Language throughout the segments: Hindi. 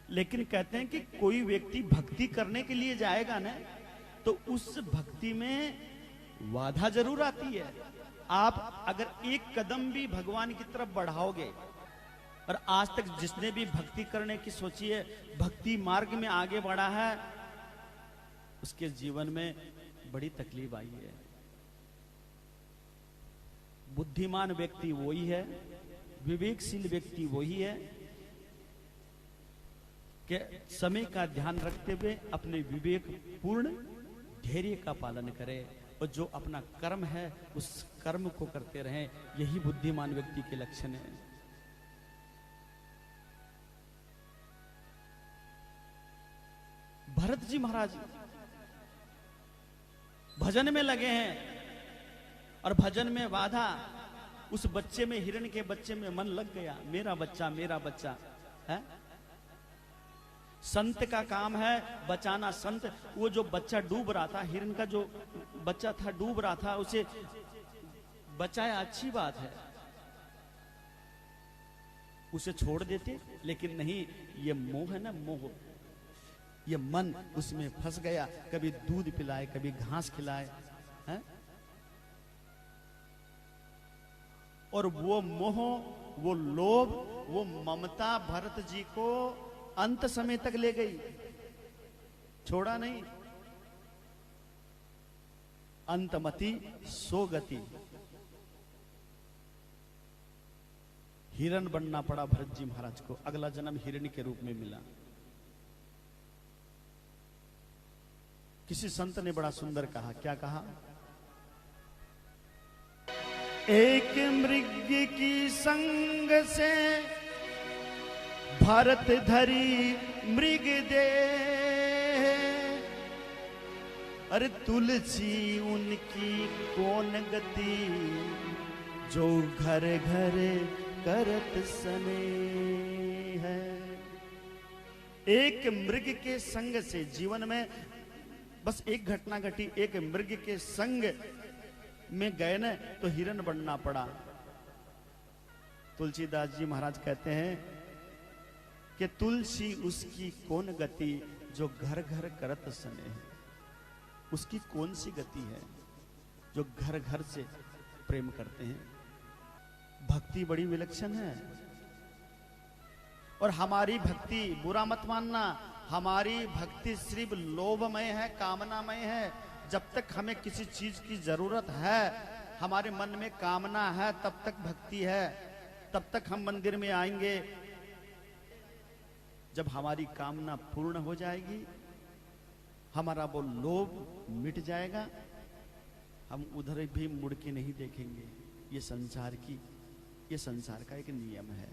लेकिन कहते हैं कि कोई व्यक्ति भक्ति करने के लिए जाएगा ना, तो उस भक्ति में बाधा जरूर आती है। आप अगर एक कदम भी भगवान की तरफ बढ़ाओगे, और आज तक जिसने भी भक्ति करने की सोची है, भक्ति मार्ग में आगे बढ़ा है, उसके जीवन में बड़ी तकलीफ आई है। बुद्धिमान व्यक्ति वही है, विवेकशील व्यक्ति वही है कि समय का ध्यान रखते हुए अपने विवेक पूर्ण धैर्य का पालन करे, और जो अपना कर्म है उस कर्म को करते रहें। यही बुद्धिमान व्यक्ति के लक्षण है। भरत जी महाराज भजन में लगे हैं, और भजन में बाधा, उस बच्चे में, हिरण के बच्चे में मन लग गया, मेरा बच्चा है। संत का काम है बचाना। संत, वो जो बच्चा डूब रहा था, हिरण का जो बच्चा था डूब रहा था, उसे बचाया, अच्छी बात है, उसे छोड़ देते, लेकिन नहीं, ये मोह है ना, मोह, ये मन उसमें फंस गया। कभी दूध पिलाए, कभी घास खिलाए, है? और वो मोह, वो लोभ, वो ममता भरत जी को अंत समय तक ले गई, छोड़ा नहीं। अंतमति सो गति। हिरण बनना पड़ा भरत जी महाराज को। अगला जन्म हिरण के रूप में मिला। किसी संत ने बड़ा सुंदर कहा, क्या कहा? एक मृग की संग से भरत धरी मृग दे, अरे तुलसी उनकी कौन गति, जो घर घर करत सने है। एक मृग के संग से, जीवन में बस एक घटना घटी, एक मृग के संग में गए न, तो हिरण बनना पड़ा। तुलसीदास जी महाराज कहते हैं कि तुलसी उसकी कौन गति, जो घर घर करत सने है। उसकी कौन सी गति है जो घर घर से प्रेम करते हैं। भक्ति बड़ी विलक्षण है। और हमारी भक्ति, बुरा मत मानना, हमारी भक्ति सिर्फ लोभमय है, कामनामय है। जब तक हमें किसी चीज की जरूरत है, हमारे मन में कामना है, तब तक भक्ति है, तब तक हम मंदिर में आएंगे। जब हमारी कामना पूर्ण हो जाएगी, हमारा वो लोभ मिट जाएगा, हम उधर भी मुड़ के नहीं देखेंगे। ये संसार का एक नियम है।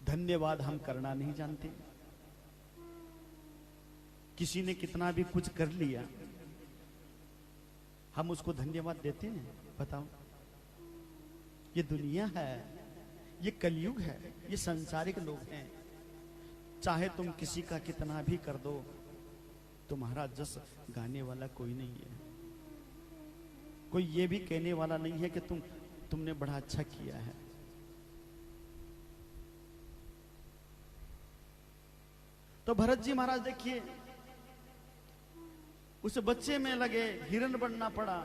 धन्यवाद हम करना नहीं जानते। किसी ने कितना भी कुछ कर लिया, हम उसको धन्यवाद देते हैं? बताओ। ये दुनिया है, ये कलयुग है, ये संसारिक लोग हैं। चाहे तुम किसी का कितना भी कर दो, तुम्हारा जस गाने वाला कोई नहीं है। कोई ये भी कहने वाला नहीं है कि तुमने बड़ा अच्छा किया है। तो भरत जी महाराज देखिए, उस बच्चे में लगे, हिरण बनना पड़ा।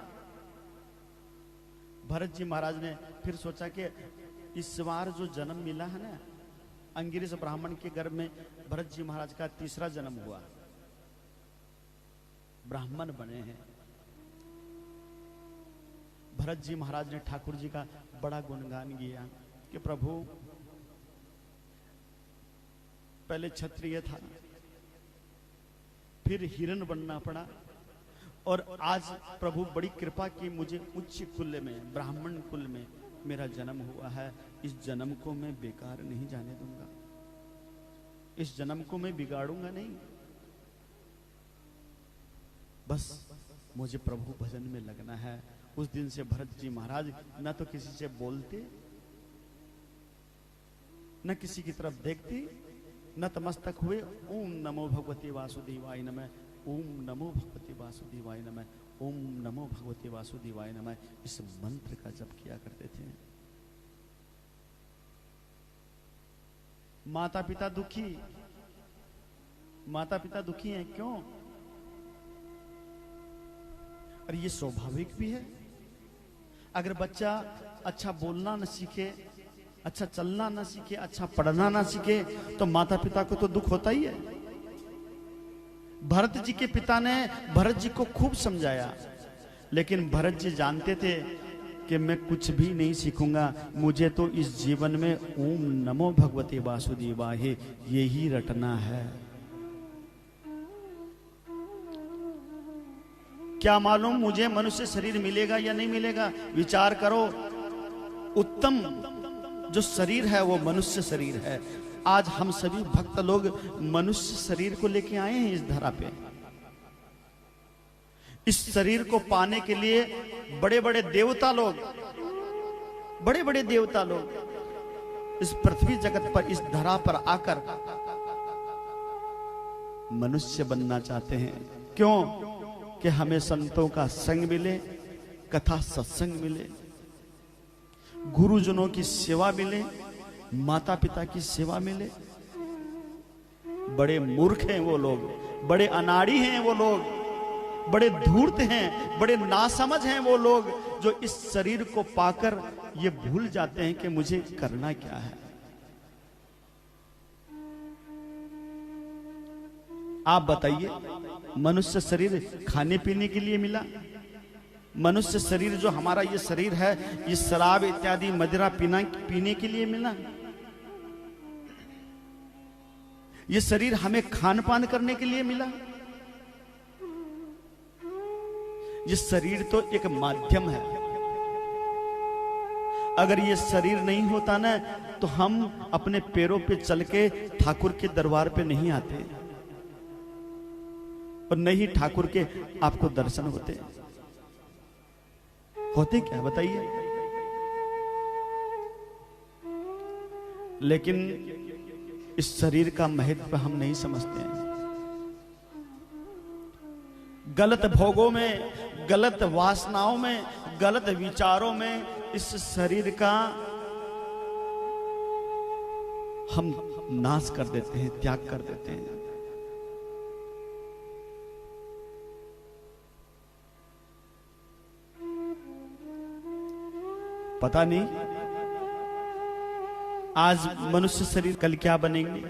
भरत जी महाराज ने फिर सोचा कि इस बार जो जन्म मिला है ना, अंगिरस ब्राह्मण के गर्भ में भरत जी महाराज का तीसरा जन्म हुआ, ब्राह्मण बने हैं। भरत जी महाराज ने ठाकुर जी का बड़ा गुणगान किया कि प्रभु पहले क्षत्रिय था, फिर हिरण बनना पड़ा, और आज प्रभु बड़ी कृपा की, मुझे उच्च कुल में, ब्राह्मण कुल में मेरा जन्म हुआ है। इस जन्म को मैं बेकार नहीं जाने दूंगा, इस जन्म को मैं बिगाड़ूंगा नहीं। बस मुझे प्रभु भजन में लगना है। उस दिन से भरत जी महाराज न तो किसी से बोलते, न किसी की तरफ देखते, नतमस्तक हुए। ओम नमो भगवते वासुदेवाय नमः, ओम नमो भगवते वासुदेवाय नमः, ओम नमो भगवते वासुदेवाय नमः। इस मंत्र का जप किया करते थे। माता पिता दुखी, माता पिता दुखी हैं क्यों? और ये स्वाभाविक भी है। अगर बच्चा अच्छा बोलना न सीखे, अच्छा चलना न सीखे, अच्छा पढ़ना न सीखे, तो माता पिता को तो दुख होता ही है। भरत जी के पिता ने भरत जी को खूब समझाया, लेकिन भरत जी जानते थे कि मैं कुछ भी नहीं सीखूंगा, मुझे तो इस जीवन में ओम नमो भगवते वासुदेवाय यही रटना है। क्या मालूम मुझे मनुष्य शरीर मिलेगा या नहीं मिलेगा। विचार करो, उत्तम जो शरीर है वो मनुष्य शरीर है। आज हम सभी भक्त लोग मनुष्य शरीर को लेके आए हैं इस धरा पे। इस शरीर को पाने के लिए बड़े बड़े देवता लोग, बड़े बड़े देवता लोग इस पृथ्वी जगत पर, इस धरा पर आकर मनुष्य बनना चाहते हैं। क्यों? कि हमें संतों का संग मिले, कथा सत्संग मिले, गुरुजनों की सेवा मिले, माता पिता की सेवा मिले। बड़े मूर्ख हैं वो लोग, बड़े अनाड़ी हैं वो लोग, बड़े धूर्त हैं, बड़े नासमझ हैं वो लोग जो इस शरीर को पाकर ये भूल जाते हैं कि मुझे करना क्या है। आप बताइए, मनुष्य शरीर खाने पीने के लिए मिला? मनुष्य शरीर जो हमारा ये शरीर है, ये शराब इत्यादि मदिरा पीने के लिए मिला? ये शरीर हमें खान पान करने के लिए मिला? ये शरीर तो एक माध्यम है। अगर ये शरीर नहीं होता ना, तो हम अपने पैरों पे चल के ठाकुर के दरबार पे नहीं आते और नहीं ठाकुर के आपको दर्शन होते। होते क्या बताइए? लेकिन इस शरीर का महत्व हम नहीं समझते हैं। गलत भोगों में, गलत वासनाओं में, गलत विचारों में इस शरीर का हम नाश कर देते हैं, त्याग कर देते हैं। पता नहीं आज मनुष्य शरीर कल क्या बनेंगे।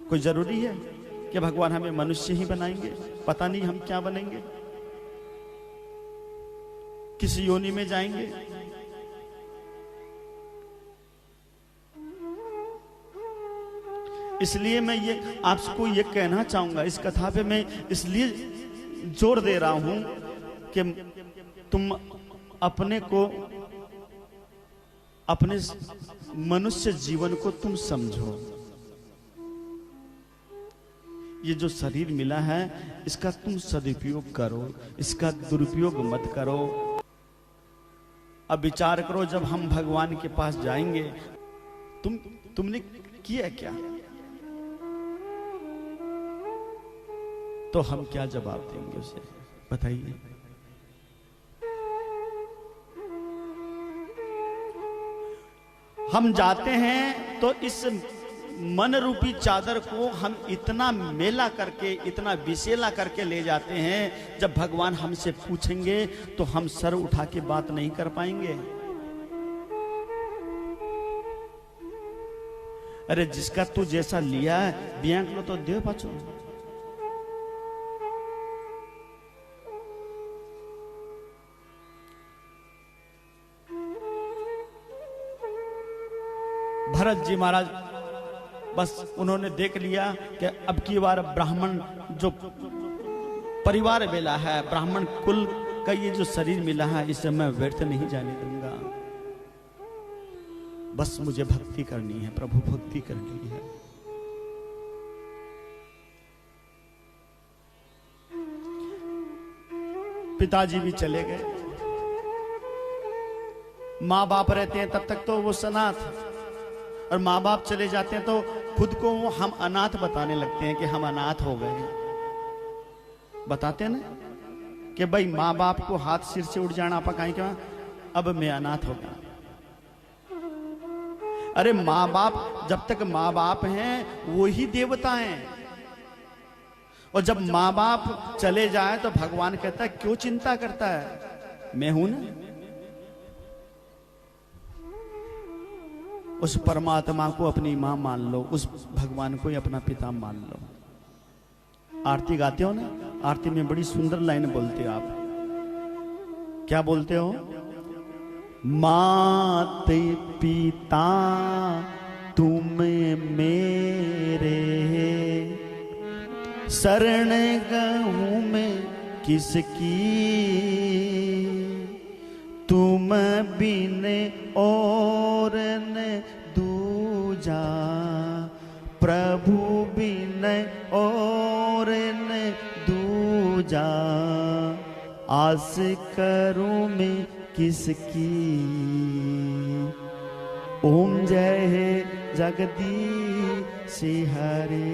कोई जरूरी है कि भगवान हमें मनुष्य ही बनाएंगे? पता नहीं हम क्या बनेंगे, किस योनि में जाएंगे। इसलिए मैं ये आपको ये कहना चाहूंगा, इस कथा पे मैं इसलिए जोर दे रहा हूं कि तुम अपने को, अपने मनुष्य जीवन को तुम समझो। ये जो शरीर मिला है इसका तुम सदुपयोग करो, इसका दुरुपयोग मत करो। अब विचार करो, जब हम भगवान के पास जाएंगे, तुमने किया क्या? तो हम क्या जवाब देंगे उसे? बताइए। हम जाते हैं तो इस मन रूपी चादर को हम इतना मेला करके, इतना विसेला करके ले जाते हैं, जब भगवान हमसे पूछेंगे तो हम सर उठा के बात नहीं कर पाएंगे। अरे जिसका तू जैसा लिया है बियांक लो तो दे पाचो। भरत जी महाराज बस उन्होंने देख लिया कि अब की बार ब्राह्मण जो परिवार मिला है, ब्राह्मण कुल का ये जो शरीर मिला है, इसे मैं व्यर्थ नहीं जाने दूंगा। बस मुझे भक्ति करनी है, प्रभु भक्ति करनी है। पिताजी भी चले गए। माँ बाप रहते हैं तब तक तो वो सनाथ, और माँ बाप चले जाते हैं तो खुद को हम अनाथ बताने लगते हैं कि हम अनाथ हो गए। बताते हैं ना कि भाई माँ बाप को हाथ सिर से उड़ जाना, आप कहें क्या अब मैं अनाथ हो गया। अरे माँ बाप, जब तक माँ बाप हैं वो ही देवता हैं, और जब माँ बाप चले जाए तो भगवान कहता है क्यों चिंता करता है, मैं हूं ना। उस परमात्मा को अपनी मां मान लो, उस भगवान को ही अपना पिता मान लो। आरती गाते हो ना, आरती में बड़ी सुंदर लाइन बोलते हो आप, क्या बोलते हो? मात पिता तुम मेरे, शरण गहूं में किसकी, तुम बिन और न दूजा, प्रभु बिन और न दूजा, आस करूं मैं किसकी। ओम जय जगदीश हरे।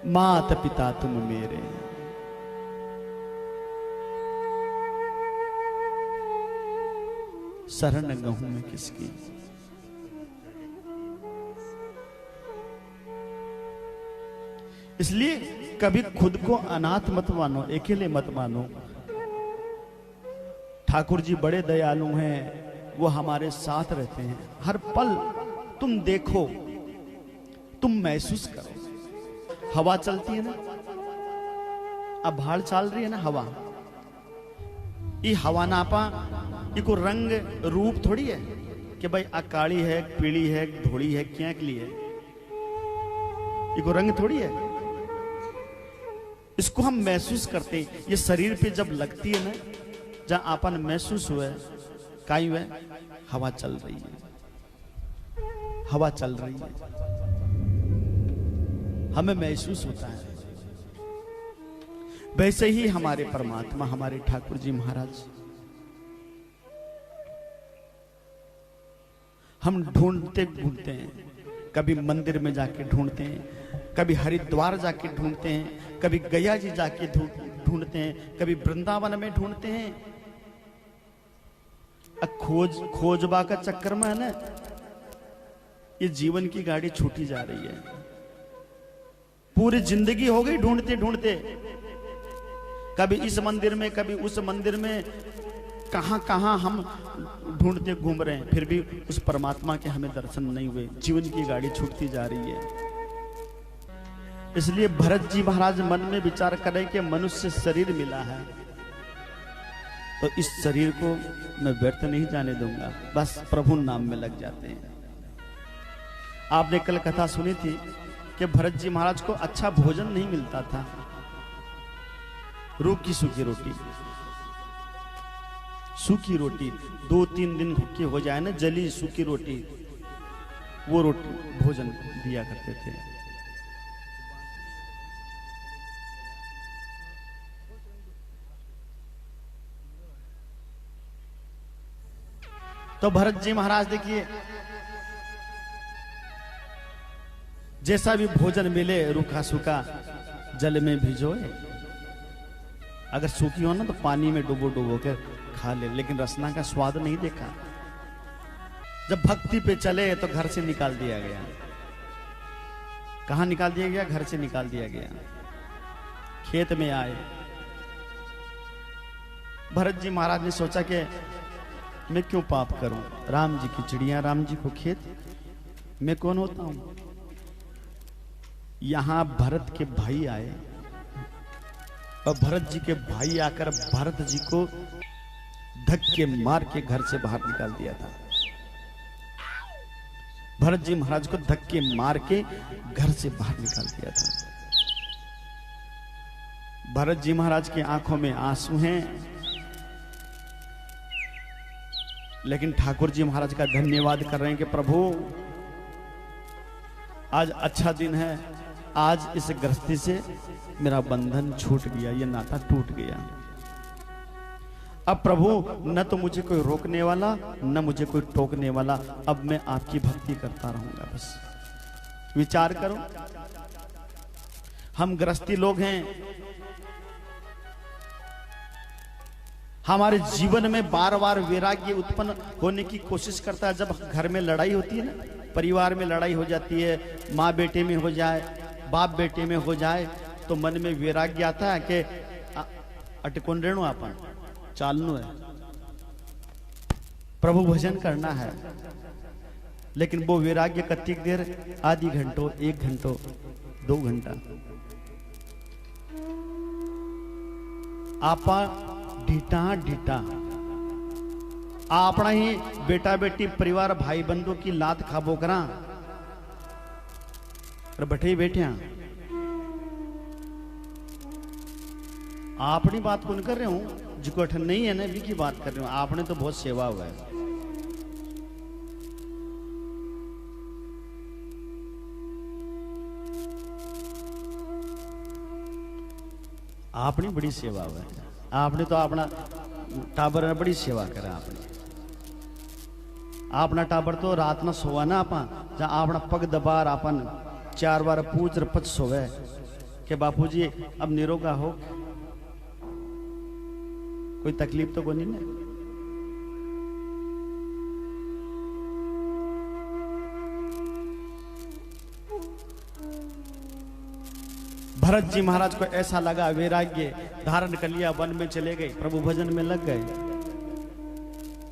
माता पिता तुम मेरे, शरण गहूं में किसकी। इसलिए कभी खुद को अनाथ मत मानो, अकेले मत मानो। ठाकुर जी बड़े दयालु हैं, वो हमारे साथ रहते हैं हर पल। तुम देखो, तुम महसूस करो। हवा चलती है ना, अब भाड़ चल रही है ना हवा, ये हवा नापा, ये को रंग रूप थोड़ी है कि भाई अकाली है, पीली है, धोड़ी है, क्या के लिए, ये को रंग थोड़ी है। इसको हम महसूस करते हैं। ये शरीर पे जब लगती है ना, जहां आपन महसूस हुआ काई हुआ, हवा चल रही है, हवा चल रही है, हमें महसूस होता है। वैसे ही हमारे परमात्मा, हमारे ठाकुर जी महाराज, हम ढूंढते ढूंढते हैं, कभी मंदिर में जाके ढूंढते हैं, कभी हरिद्वार जाके ढूंढते हैं, कभी गया जी जाके ढूंढते हैं, कभी वृंदावन में ढूंढते हैं। खोजबा का चक्कर में है ना, ये जीवन की गाड़ी छूटी जा रही है। पूरी जिंदगी हो गई ढूंढते ढूंढते, कभी इस मंदिर में, कभी उस मंदिर में, कहां कहां हम ढूंढते घूम रहे हैं, फिर भी उस परमात्मा के हमें दर्शन नहीं हुए। जीवन की गाड़ी छूटती जा रही है। इसलिए भरत जी महाराज मन में विचार करें कि मनुष्य शरीर मिला है, तो इस शरीर को मैं व्यर्थ नहीं जाने दूंगा, बस प्रभु नाम में लग जाते हैं। आपने कल कथा सुनी थी कि भरत जी महाराज को अच्छा भोजन नहीं मिलता था, रूखी सूखी रोटी, सूखी रोटी 2-3 दिन भूखे हो जाए ना, जली सूखी रोटी, वो रोटी भोजन दिया करते थे। तो भरत जी महाराज देखिए, जैसा भी भोजन मिले रूखा सूखा जल में भिजोए, अगर सूखी हो ना तो पानी में डुबो डुबो के खा ले, लेकिन रसना का स्वाद नहीं देखा। जब भक्ति पे चले तो घर से निकाल दिया गया। कहां निकाल दिया गया? घर से निकाल दिया गया। खेत में आए, भरत जी महाराज ने सोचा कि मैं क्यों पाप करूं, राम जी की चिड़िया, राम जी को खेत, मैं कौन होता हूं। यहां भरत के भाई आए, और भरत जी के भाई आकर भरत जी को धक्के मार के घर से बाहर निकाल दिया था। भरत जी महाराज को धक्के मार के घर से बाहर निकाल दिया था। भरत जी महाराज की आंखों में आंसू हैं, लेकिन ठाकुर जी महाराज का धन्यवाद कर रहे हैं कि प्रभु आज अच्छा दिन है, आज इस गृहस्थी से मेरा बंधन छूट गया, ये नाता टूट गया। अब प्रभु न तो मुझे कोई रोकने वाला, न मुझे कोई टोकने वाला, अब मैं आपकी भक्ति करता रहूंगा। बस विचार करो, हम गृहस्थी लोग हैं, हमारे जीवन में बार बार वैराग्य उत्पन्न होने की कोशिश करता है। जब घर में लड़ाई होती है ना, परिवार में लड़ाई हो जाती है, माँ बेटे में हो जाए, बाप बेटे में हो जाए, तो मन में वैराग्य आता है कि अटकोन रेणु आपन चालनु है, प्रभु भजन करना है। लेकिन वो वैराग्य कत्ती देर, आधी घंटो, 1 घंटो, 2 घंटा आपा ढीटा ढीटा अपना ही बेटा बेटी परिवार भाई बंधु की लात खाबो करा और बैठे ही बैठे अपनी बात कौन कर रहे हूं, जो अठन नहीं है ना भी की बात कर रहे हूं। आपने तो बहुत सेवा हुआ है, आपने बड़ी सेवा हुआ है। आपने तो अपना टाबर ने बड़ी सेवा करा। आपने अपना टाबर तो रात में सोवा ना आपा, जहां अपना पग दबार अपन 4 बार पूछ रपच सोवे के बापूजी अब निरोगा हो, कोई तकलीफ तो कोई नहीं। भरत जी महाराज को ऐसा लगा, वैराग्य धारण कर लिया, वन में चले गए, प्रभु भजन में लग गए।